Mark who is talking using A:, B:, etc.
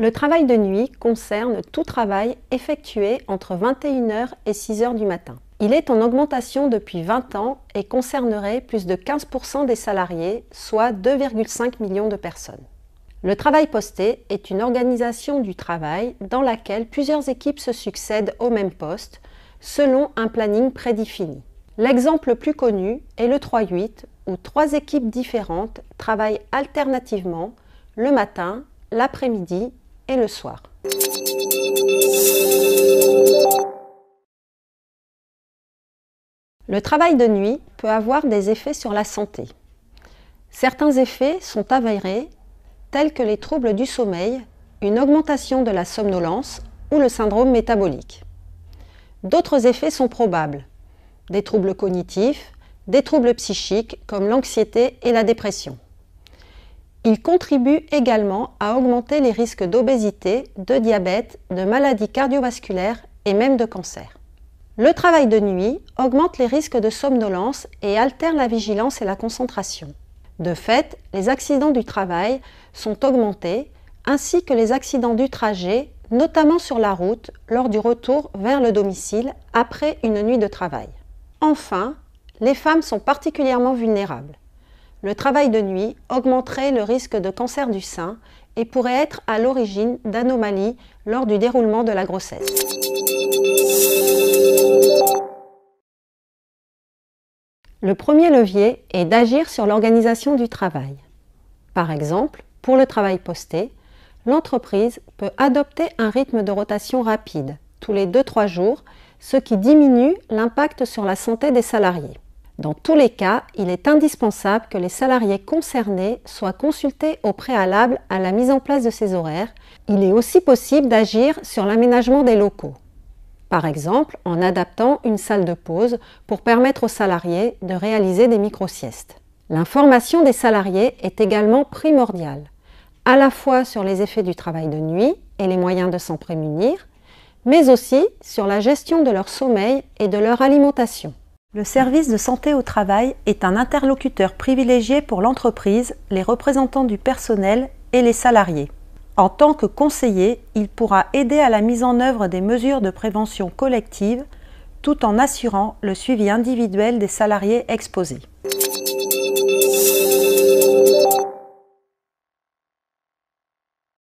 A: Le travail de nuit concerne tout travail effectué entre 21 h et 6 h du matin. Il est en augmentation depuis 20 ans et concernerait plus de 15% des salariés, soit 2,5 millions de personnes. Le travail posté est une organisation du travail dans laquelle plusieurs équipes se succèdent au même poste, selon un planning prédéfini. L'exemple le plus connu est le 3-8, où 3 équipes différentes travaillent alternativement le matin, l'après-midi et le soir. Le travail de nuit peut avoir des effets sur la santé. Certains effets sont avérés, tels que les troubles du sommeil, une augmentation de la somnolence ou le syndrome métabolique. D'autres effets sont probables, des troubles cognitifs, des troubles psychiques comme l'anxiété et la dépression. Il contribue également à augmenter les risques d'obésité, de diabète, de maladies cardiovasculaires et même de cancer. Le travail de nuit augmente les risques de somnolence et altère la vigilance et la concentration. De fait, les accidents du travail sont augmentés, ainsi que les accidents du trajet, notamment sur la route, lors du retour vers le domicile après une nuit de travail. Enfin, les femmes sont particulièrement vulnérables. Le travail de nuit augmenterait le risque de cancer du sein et pourrait être à l'origine d'anomalies lors du déroulement de la grossesse. Le premier levier est d'agir sur l'organisation du travail. Par exemple, pour le travail posté, l'entreprise peut adopter un rythme de rotation rapide, tous les 2-3 jours, ce qui diminue l'impact sur la santé des salariés. Dans tous les cas, il est indispensable que les salariés concernés soient consultés au préalable à la mise en place de ces horaires. Il est aussi possible d'agir sur l'aménagement des locaux. Par exemple, en adaptant une salle de pause pour permettre aux salariés de réaliser des micro-siestes. L'information des salariés est également primordiale, à la fois sur les effets du travail de nuit et les moyens de s'en prémunir, mais aussi sur la gestion de leur sommeil et de leur alimentation. Le service de santé au travail est un interlocuteur privilégié pour l'entreprise, les représentants du personnel et les salariés. En tant que conseiller, il pourra aider à la mise en œuvre des mesures de prévention collective tout en assurant le suivi individuel des salariés exposés.